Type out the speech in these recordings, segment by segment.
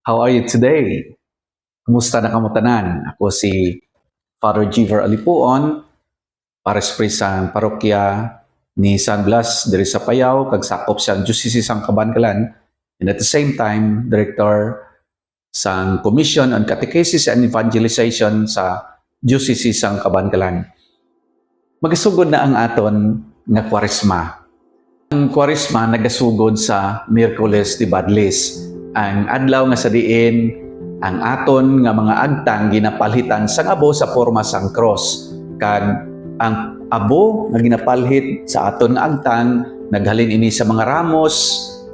How are you today? Kumusta na kamutanan? Ako si Father Giver Alipuon, Pares sa parokya ni San Blas diri sa Payao, kag sakop sa Diocese sang Cabancalan, and at the same time, Director sang Commission on Catechesis and Evangelization sa Diocese sang Cabancalan. Magasugod na ang aton nga Kwaresma. Ang Kwaresma nagasugod sa Miyerkules de Badlis, ang adlaw nga sa diin ang aton nga mga agtang ginapalhitan sang abo sa porma sang cross. Kag ang abo nga ginapalhit sa aton nga agtang naghalin ini sa mga ramos,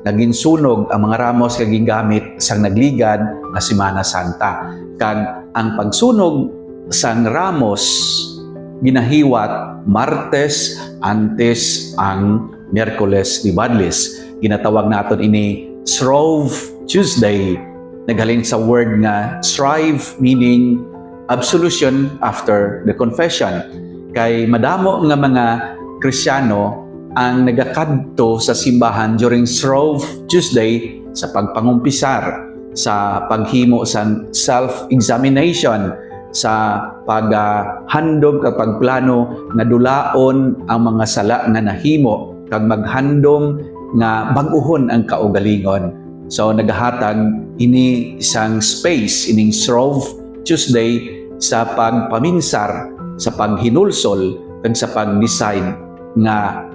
naging sunog ang mga ramos nga gingamit sang nagligad nga Semana Santa. Kag ang pagsunog sang ramos ginahiwat Martes antes ang Miyerkules de Badlis. Ginatawag naton ini Shrove Tuesday. Naghalin sa word nga strive, meaning absolution after the confession. Kay madamo nga mga Kristiyano ang nagakadto sa simbahan during Shrove Tuesday sa pagpangumpisar, sa paghimo sa self-examination, sa paghandom kapag plano nga dulaon ang mga sala nga nahimo kag maghandom nga bag-uhon ang kaugalingon. So nagahatag ini isang space ining Shrove Tuesday sa pagpaminsar, sa paghinulsol kag sa pag-decide nga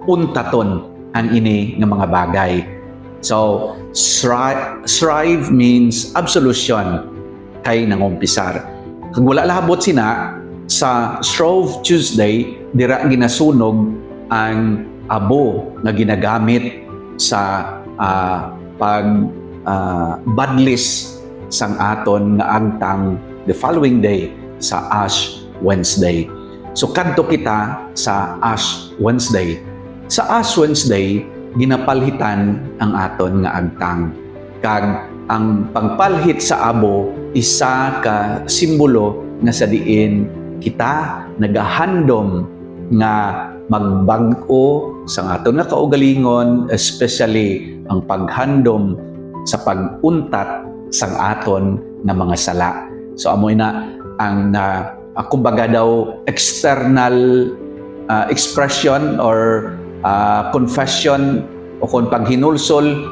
untaton ang ini nga mga bagay. So strive means absolution kay nangumpisar. Kag wala labot sina sa Shrove Tuesday dira ginasunog ang abo nga ginagamit sa badlis sang aton nga agtang the following day sa Ash Wednesday. So kadto kita sa Ash Wednesday. Sa Ash Wednesday ginapalhitan ang aton nga agtang. Kag ang pagpalhit sa abo isa ka simbolo nga sa diin kita nagahandom nga magbag-o sa aton nga kaugalingon, especially ang paghandom sa pag-untat sang aton nga mga sala. So amoy na ang kumbaga daw external expression or confession o kung paghinulsol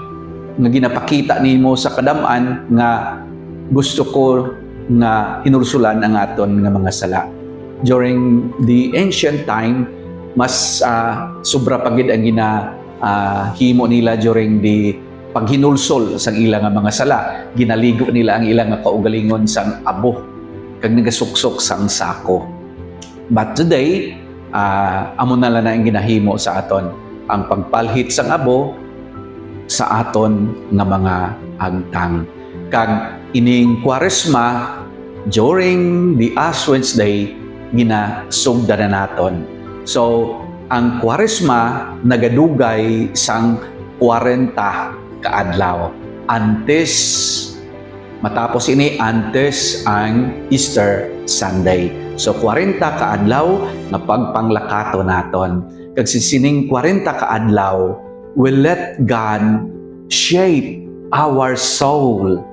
nga ginapakita nimo sa kadam-an nga gusto ko nga hinulsulan ang aton nga mga sala. During the ancient time, mas sobra pagid ang himo nila during the paghinulsol sang ilang nga mga sala. Ginaligo nila ang ilang nga kaugalingon sang abo kag nagasuksok sang sako. But today, amo na lang na ang ginahimo sa aton ang pagpalhit sang abo sa aton nga mga agtang. Kag ining Kwaresma during the Ash Wednesday ginasugdan na naton. So ang Kwaresma nagadugay sang 40 ka adlaw antes matapos ini antes ang Easter Sunday. So 40 ka adlaw nga pagpanglakato naton. Kag sining 40 ka adlaw will let God shape our soul.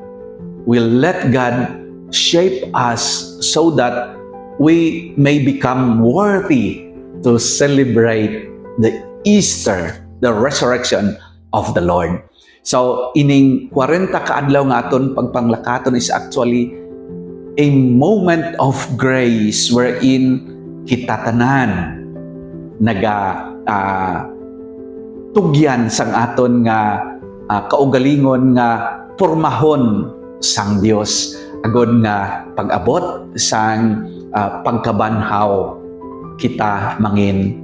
Will let God shape us so that we may become worthy to celebrate the Easter, the resurrection of the Lord. So, ining 40 kaadlaw nga aton pagpanglakaton is actually a moment of grace wherein kita tanan tugyan sang aton nga kaugalingon nga pormahon sang Dios agod nga pag-abot sang pagkabanhaw kita mangin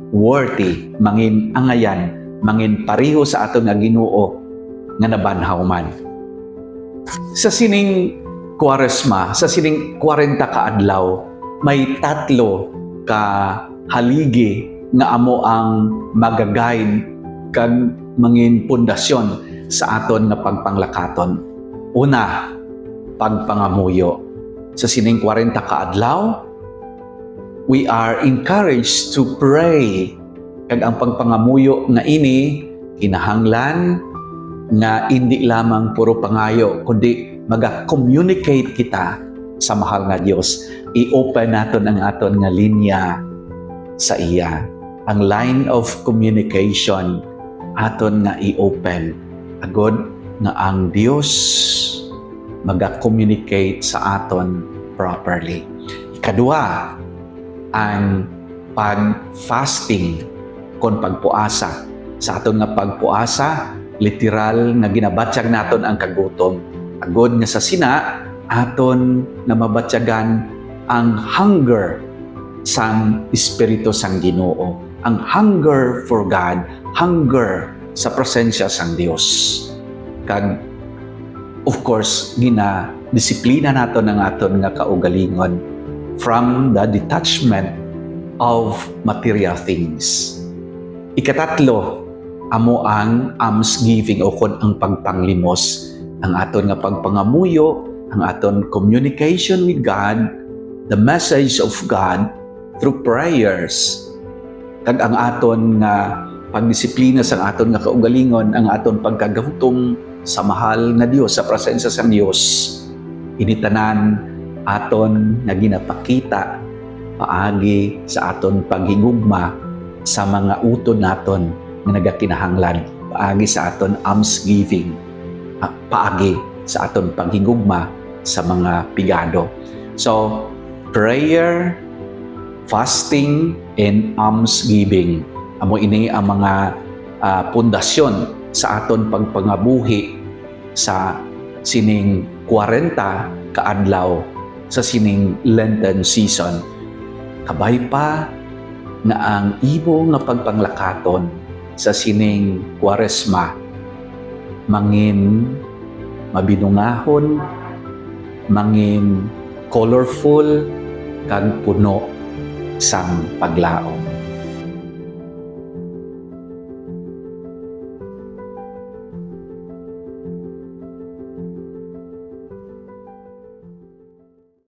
worthy, mangin angayan, mangin pareho sa aton nga Ginoo nga nabanhaw man. Sa sining Kwaresma, sa sining 40 ka adlaw, may 3 ka haligi nga amo ang magaguide kag mangin pundasyon sa aton nga pagpanglakaton. Una, pagpangamuyo. Sa sining 40 ka adlaw, we are encouraged to pray. Kag ang pagpangamuyo nga ini kinahanglan nga hindi lamang puro pangayo kundi maga-communicate kita sa mahal nga Dios. I-open naton ang aton nga linya sa iya. Ang line of communication aton nga i-open agod nga ang Dios maga-communicate sa aton properly. Ikadua, ang pag-fasting kon pagpuasa. Sa aton nga pagpuasa, literal nga ginabatyag naton ang kagutom. Agod nga sa sina, aton na mabatyagan ang hunger sang Espiritu sang Ginoo. Ang hunger for God, hunger sa presensya sang Dios. Kag of course, disiplina naton ang aton nga kaugalingon from the detachment of material things. Ikatatlo, amo ang almsgiving o kon ang pagpanglimos, ang aton nga pagpangamuyo, ang aton communication with God, the message of God through prayers, kag ang aton nga pagdisiplina sa aton nga kaugalingon, ang aton pagkagahutom sa mahal nga Dios, sa presensya sa Dios. Initanan aton nga ginapakita paagi sa aton paghigugma sa mga utod naton nga nagakinahanglan, paagi sa aton almsgiving, paagi sa aton paghigugma sa mga pigado. So, prayer, fasting, and almsgiving. Amo ini ang mga pundasyon sa aton pagpangabuhi sa sining 40 kaadlaw sa sining Lenten season. Kabay pa nga ang ibo nga pagpanglakaton sa sining Kwaresma mangin mabinungahon, mangin colorful kag puno sang paglaom.